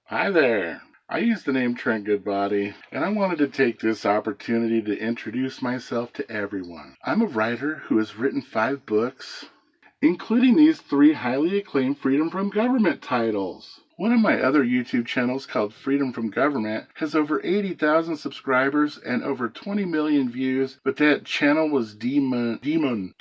Hi there. I use the name Trent Goodbody, and I wanted to take this opportunity to introduce myself to everyone. I'm a writer who has written 5 books, including these 3 highly acclaimed Freedom from Government titles. One of my other YouTube channels called Freedom from Government has over 80,000 subscribers and over 20 million views, but that channel was demonetized,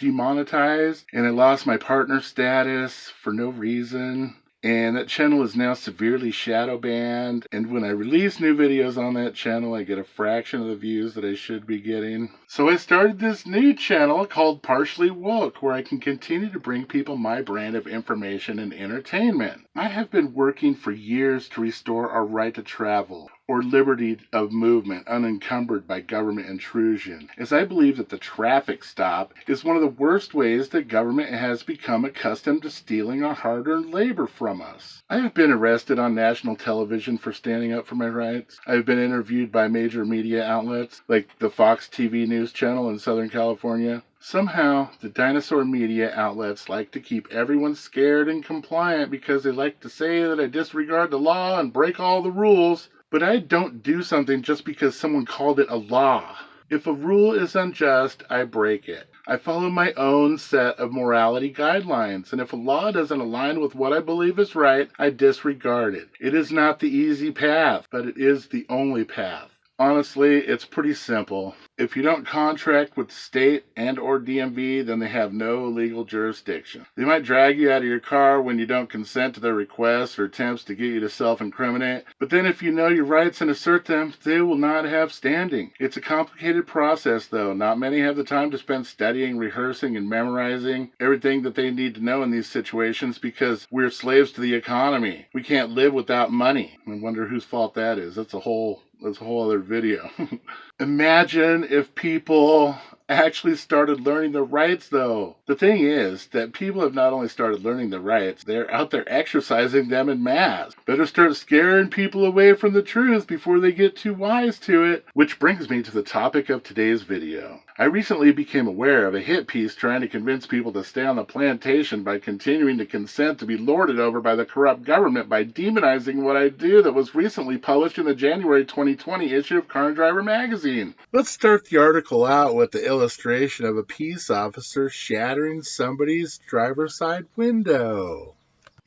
and I lost my partner status for no reason. And that channel is now severely shadow banned. And when I release new videos on that channel, I get a fraction of the views that I should be getting. So I started this new channel called Partially Woke, where I can continue to bring people my brand of information and entertainment. I have been working for years to restore our right to travel, or liberty of movement unencumbered by government intrusion, as I believe that the traffic stop is one of the worst ways that government has become accustomed to stealing our hard-earned labor from us. I have been arrested on national television for standing up for my rights. I have been interviewed by major media outlets like the Fox TV News channel in Southern California. Somehow, the dinosaur media outlets like to keep everyone scared and compliant because they like to say that I disregard the law and break all the rules. But I don't do something just because someone called it a law. If a rule is unjust, I break it. I follow my own set of morality guidelines, and if a law doesn't align with what I believe is right, I disregard it. It is not the easy path, but it is the only path. Honestly, it's pretty simple. If you don't contract with the state and or DMV, then they have no legal jurisdiction. They might drag you out of your car when you don't consent to their requests or attempts to get you to self-incriminate, but then if you know your rights and assert them, they will not have standing. It's a complicated process, though. Not many have the time to spend studying, rehearsing, and memorizing everything that they need to know in these situations because we're slaves to the economy. We can't live without money. I wonder whose fault that is. That's a whole other video. Imagine if people actually started learning their rights, though. The thing is that people have not only started learning their rights, they're out there exercising them en masse. Better start scaring people away from the truth before they get too wise to it. Which brings me to the topic of today's video. I recently became aware of a hit piece trying to convince people to stay on the plantation by continuing to consent to be lorded over by the corrupt government by demonizing what I do, that was recently published in the January 2020 issue of Car and Driver magazine. Let's start the article out with the illustration of a peace officer shattering somebody's driver's side window.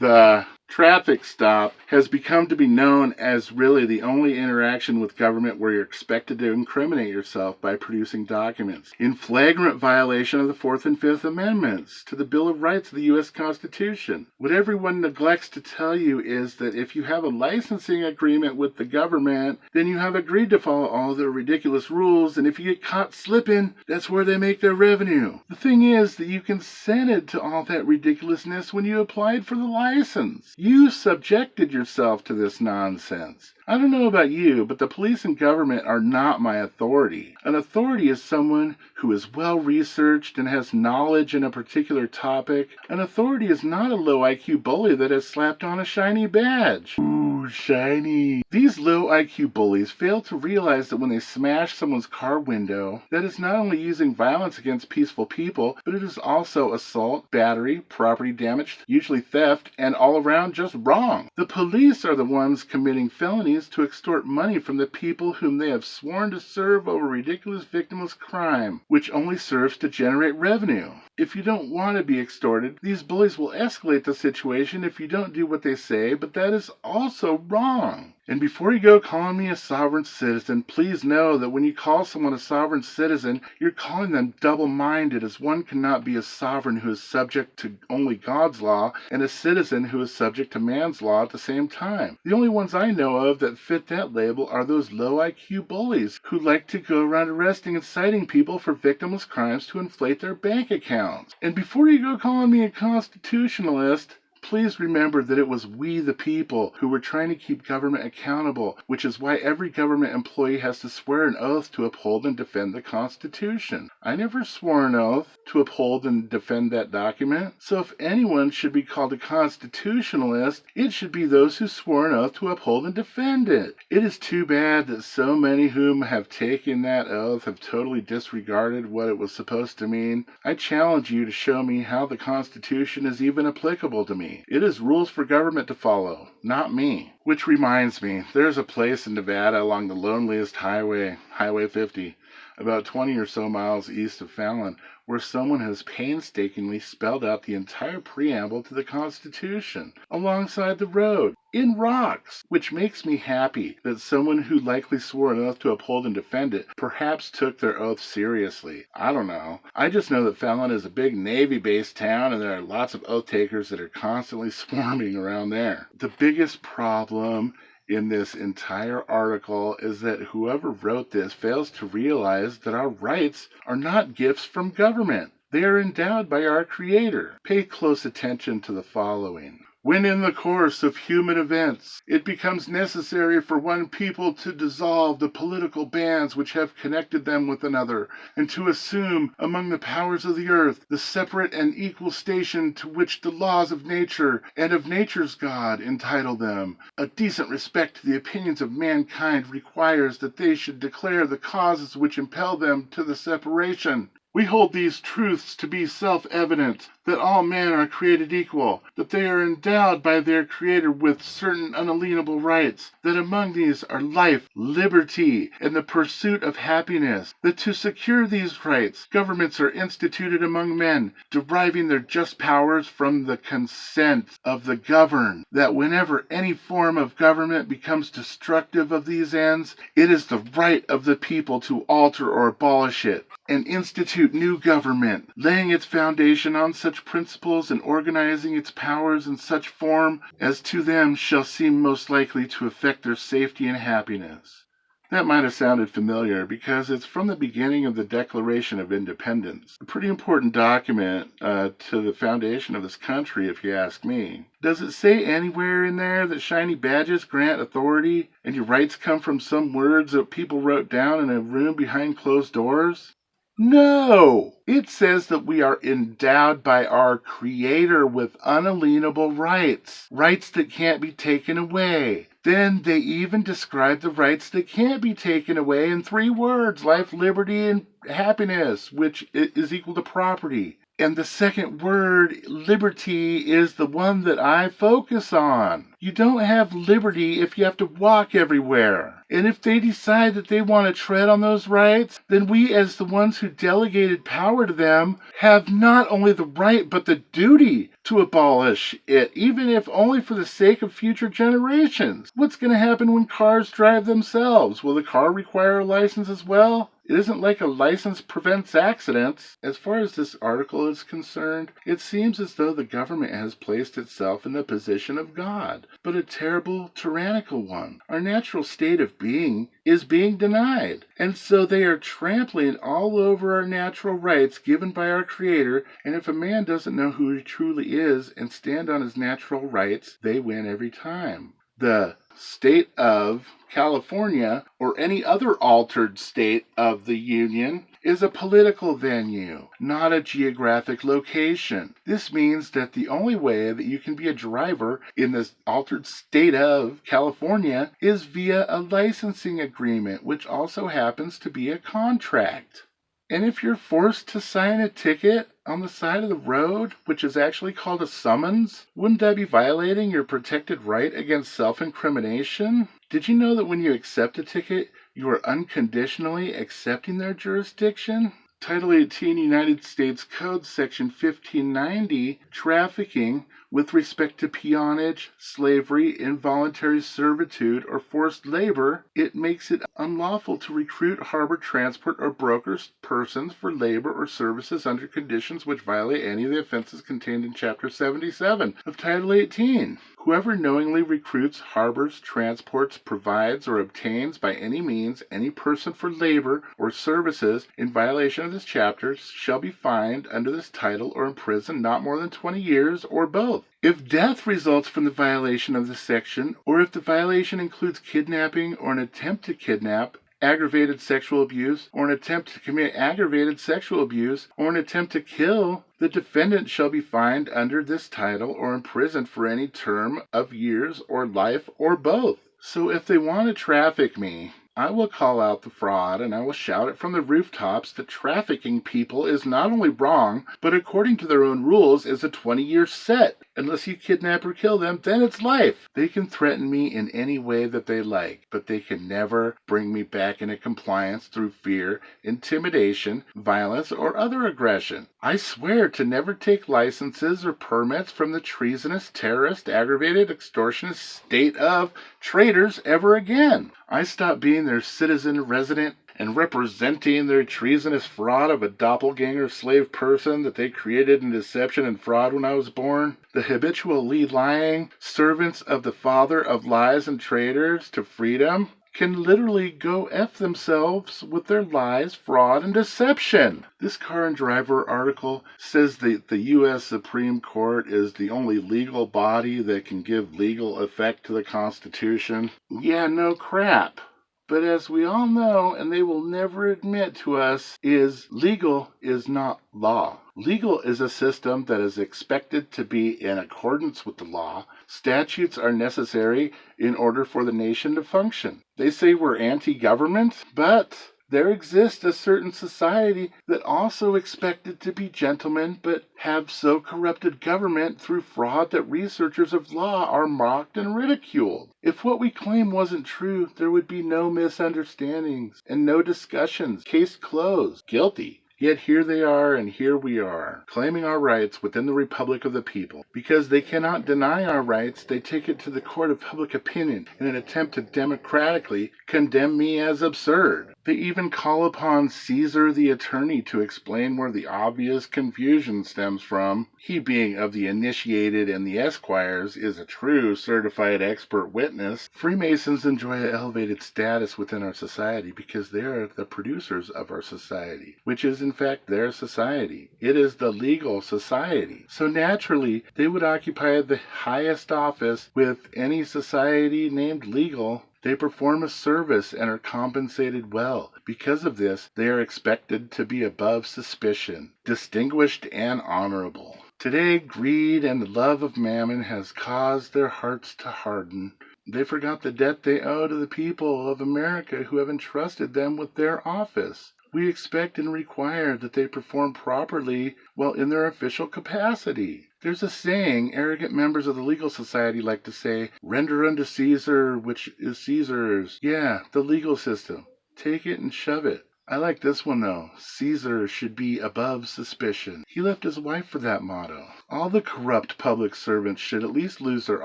The traffic stop has become to be known as really the only interaction with government where you're expected to incriminate yourself by producing documents in flagrant violation of the 4th and 5th Amendments to the Bill of Rights of the U.S. Constitution. What everyone neglects to tell you is that if you have a licensing agreement with the government, then you have agreed to follow all their ridiculous rules, and if you get caught slipping, that's where they make their revenue. The thing is that you consented to all that ridiculousness when you applied for the license. You subjected yourself to this nonsense. I don't know about you, but the police and government are not my authority. An authority is someone who is well researched and has knowledge in a particular topic. An authority is not a low IQ bully that has slapped on a shiny badge. Ooh, shiny. These low IQ bullies fail to realize that when they smash someone's car window, that is not only using violence against peaceful people, but it is also assault, battery, property damage, usually theft, and all around just wrong. The police are the ones committing felonies to extort money from the people whom they have sworn to serve over ridiculous victimless crime, which only serves to generate revenue. If you don't want to be extorted, these bullies will escalate the situation if you don't do what they say, but that is also wrong. And before you go calling me a sovereign citizen, please know that when you call someone a sovereign citizen, you're calling them double-minded, as one cannot be a sovereign who is subject to only God's law and a citizen who is subject to man's law at the same time. The only ones I know of that fit that label are those low IQ bullies who like to go around arresting and citing people for victimless crimes to inflate their bank accounts. And before you go calling me a constitutionalist, please remember that it was we the people who were trying to keep government accountable, which is why every government employee has to swear an oath to uphold and defend the Constitution. I never swore an oath to uphold and defend that document, so if anyone should be called a constitutionalist, it should be those who swore an oath to uphold and defend it. It is too bad that so many whom have taken that oath have totally disregarded what it was supposed to mean. I challenge you to show me how the Constitution is even applicable to me. me. It is rules for government to follow, not me. Which reminds me, there's a place in Nevada along the loneliest highway, Highway 50, about 20 or so miles east of Fallon, where someone has painstakingly spelled out the entire preamble to the Constitution alongside the road in rocks, which makes me happy that someone who likely swore an oath to uphold and defend it perhaps took their oath seriously. I don't know. I just know that Fallon is a big Navy-based town and there are lots of oath takers that are constantly swarming around there. The biggest problem in this entire article is that whoever wrote this fails to realize that our rights are not gifts from government. They are endowed by our Creator. Pay close attention to the following. When in the course of human events it becomes necessary for one people to dissolve the political bands which have connected them with another, and to assume among the powers of the earth the separate and equal station to which the laws of nature and of nature's God entitle them, a decent respect to the opinions of mankind requires that they should declare the causes which impel them to the separation. We hold these truths to be self-evident, that all men are created equal, that they are endowed by their Creator with certain unalienable rights, that among these are life, liberty, and the pursuit of happiness, that to secure these rights, governments are instituted among men, deriving their just powers from the consent of the governed, that whenever any form of government becomes destructive of these ends, it is the right of the people to alter or abolish it, and institute new government, laying its foundation on such principles and organizing its powers in such form as to them shall seem most likely to affect their safety and happiness. That might have sounded familiar because it's from the beginning of the Declaration of Independence, a pretty important document to the foundation of this country, if you ask me. Does it say anywhere in there that shiny badges grant authority and your rights come from some words that people wrote down in a room behind closed doors? No! It says that we are endowed by our Creator with unalienable rights, rights that can't be taken away. Then they even describe the rights that can't be taken away in 3 words, life, liberty, and happiness, which is equal to property. And the second word, liberty, is the one that I focus on. You don't have liberty if you have to walk everywhere. And if they decide that they want to tread on those rights, then we as the ones who delegated power to them have not only the right but the duty to abolish it, even if only for the sake of future generations. What's going to happen when cars drive themselves? Will the car require a license as well? It isn't like a license prevents accidents. As far as this article is concerned, it seems as though the government has placed itself in the position of God, but a terrible, tyrannical one. Our natural state of being is being denied, and so they are trampling all over our natural rights given by our Creator, and if a man doesn't know who he truly is and stand on his natural rights, they win every time. The state of California, or any other altered state of the Union, is a political venue, not a geographic location. This means that the only way that you can be a driver in this altered state of California is via a licensing agreement, which also happens to be a contract. And if you're forced to sign a ticket on the side of the road, which is actually called a summons, wouldn't that be violating your protected right against self-incrimination? Did you know that when you accept a ticket, you are unconditionally accepting their jurisdiction? Title 18 United States Code Section 1590, trafficking with respect to peonage, slavery, involuntary servitude, or forced labor, it makes it unlawful to recruit, harbor, transport, or broker persons for labor or services under conditions which violate any of the offenses contained in Chapter 77 of Title 18. Whoever knowingly recruits, harbors, transports, provides, or obtains by any means any person for labor or services in violation of this chapter shall be fined under this title or imprisoned not more than 20 years or both. If death results from the violation of this section, or if the violation includes kidnapping or an attempt to kidnap, aggravated sexual abuse, or an attempt to commit aggravated sexual abuse, or an attempt to kill, the defendant shall be fined under this title or imprisoned for any term of years or life or both. So if they want to traffic me, I will call out the fraud and I will shout it from the rooftops that trafficking people is not only wrong, but according to their own rules is a 20-year set. Unless you kidnap or kill them, then it's life. They can threaten me in any way that they like, but they can never bring me back into compliance through fear, intimidation, violence, or other aggression. I swear to never take licenses or permits from the treasonous, terrorist, aggravated, extortionist state of traitors ever again. I stop being their citizen resident and representing their treasonous fraud of a doppelganger slave person that they created in deception and fraud when I was born. The habitually lying servants of the father of lies and traitors to freedom can literally go F themselves with their lies, fraud, and deception. This Car and Driver article says that the U.S. Supreme Court is the only legal body that can give legal effect to the Constitution. Yeah, no crap. But as we all know, and they will never admit to us, is legal is not law. Legal is a system that is expected to be in accordance with the law. Statutes are necessary in order for the nation to function. They say we're anti-government, but there exists a certain society that also expected to be gentlemen, but have so corrupted government through fraud that researchers of law are mocked and ridiculed. If what we claim wasn't true, there would be no misunderstandings and no discussions. Case closed. Guilty. Yet here they are, and here we are, claiming our rights within the Republic of the People. Because they cannot deny our rights, they take it to the court of public opinion in an attempt to democratically condemn me as absurd. They even call upon Caesar the attorney to explain where the obvious confusion stems from. He, being of the initiated and the esquires, is a true certified expert witness. Freemasons enjoy an elevated status within our society because they are the producers of our society, which is in fact their society. It is the legal society. So naturally, they would occupy the highest office with any society named legal. They perform a service and are compensated well. Because of this, they are expected to be above suspicion, distinguished and honorable. Today, greed and the love of mammon has caused their hearts to harden. They forgot the debt they owe to the people of America who have entrusted them with their office. We expect and require that they perform properly while in their official capacity. There's a saying arrogant members of the legal society like to say, render unto Caesar which is Caesar's. Yeah, the legal system. Take it and shove it. I like this one though. Caesar should be above suspicion. He left his wife for that motto. All the corrupt public servants should at least lose their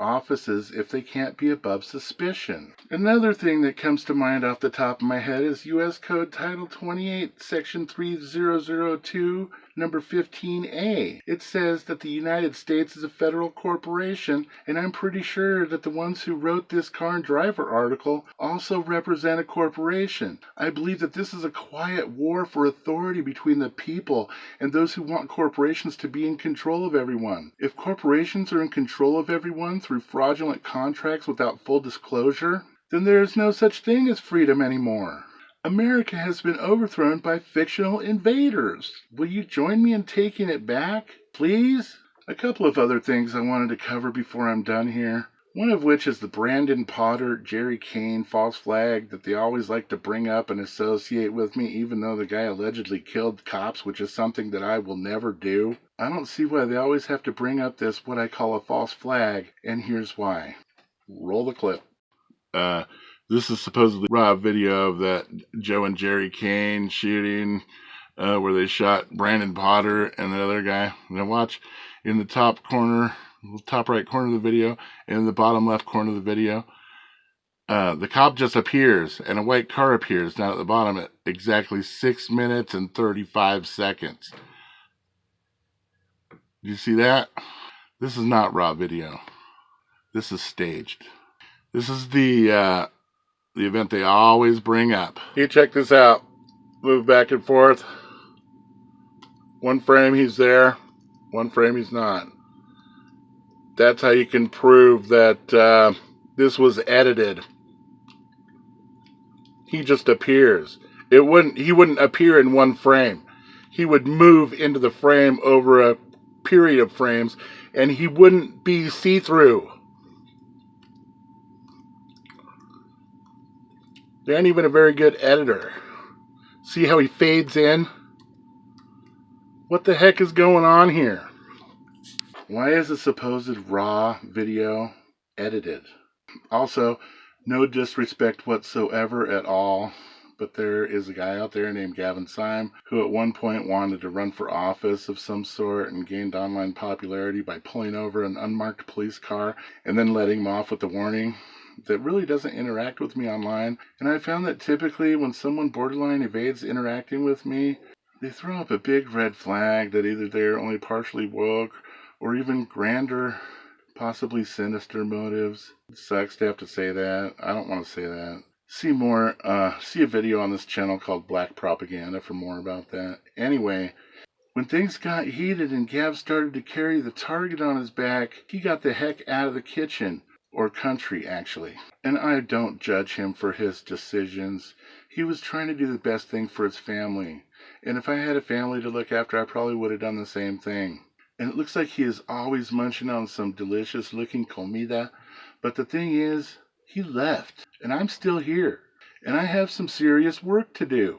offices if they can't be above suspicion. Another thing that comes to mind off the top of my head is U.S. Code Title 28, Section 3002, Number 15A. It says that the United States is a federal corporation, and I'm pretty sure that the ones who wrote this Car and Driver article also represent a corporation. I believe that this is a quiet war for authority between the people and those who want corporations to be in control of everyone. If corporations are in control of everyone through fraudulent contracts without full disclosure, then there is no such thing as freedom anymore. America has been overthrown by fictional invaders. Will you join me in taking it back, please? A couple of other things I wanted to cover before I'm done here. One of which is the Brandon Potter, Jerry Kane false flag that they always like to bring up and associate with me, even though the guy allegedly killed cops, which is something that I will never do. I don't see why they always have to bring up this, what I call a false flag, and here's why. Roll the clip. This is supposedly a raw video of that Joe and Jerry Kane shooting where they shot Brandon Potter and the other guy. Now watch in the top corner, top right corner of the video, and in the bottom left corner of the video, the cop just appears and a white car appears down at the bottom at exactly 6 minutes and 35 seconds. Do you see that? This is not raw video. This is staged. This is the event they always bring up. You check this out. Move back and forth. One frame he's there, one frame he's not. That's how you can prove that this was edited. He just appears. He wouldn't appear in one frame. He would move into the frame over a period of frames, and he wouldn't be see-through. They ain't even a very good editor. See how he fades in? What the heck is going on here? Why is the supposed raw video edited? Also, no disrespect whatsoever at all, but there is a guy out there named Gavin Syme who at one point wanted to run for office of some sort and gained online popularity by pulling over an unmarked police car and then letting him off with a warning that really doesn't interact with me online. And I found that typically when someone borderline evades interacting with me, they throw up a big red flag that either they're only partially woke or even grander, possibly sinister motives. It sucks to have to say that. I don't want to say that. See a video on this channel called Black Propaganda for more about that. Anyway, when things got heated and Gav started to carry the target on his back, he got the heck out of the kitchen. Or country, actually. And I don't judge him for his decisions. He was trying to do the best thing for his family. And if I had a family to look after, I probably would have done the same thing. And it looks like he is always munching on some delicious-looking comida. But the thing is, he left. And I'm still here. And I have some serious work to do.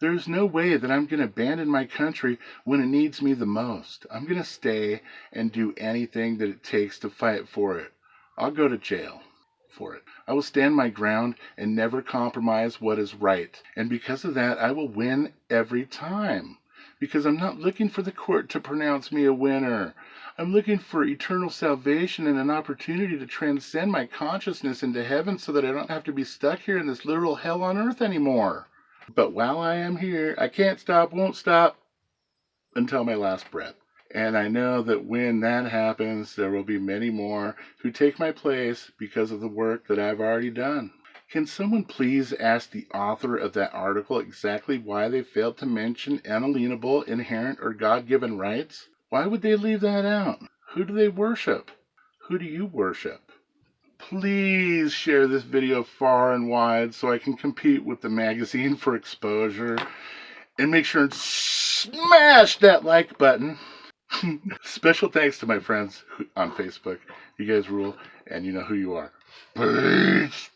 There's no way that I'm going to abandon my country when it needs me the most. I'm going to stay and do anything that it takes to fight for it. I'll go to jail for it. I will stand my ground and never compromise what is right. And because of that, I will win every time. Because I'm not looking for the court to pronounce me a winner. I'm looking for eternal salvation and an opportunity to transcend my consciousness into heaven so that I don't have to be stuck here in this literal hell on earth anymore. But while I am here, I can't stop, won't stop until my last breath. And I know that when that happens, there will be many more who take my place because of the work that I've already done. Can someone please ask the author of that article exactly why they failed to mention inalienable, inherent, or God-given rights? Why would they leave that out? Who do they worship? Who do you worship? Please share this video far and wide so I can compete with the magazine for exposure. And make sure and smash that like button. Special thanks to my friends on Facebook. You guys rule, and you know who you are. Peace!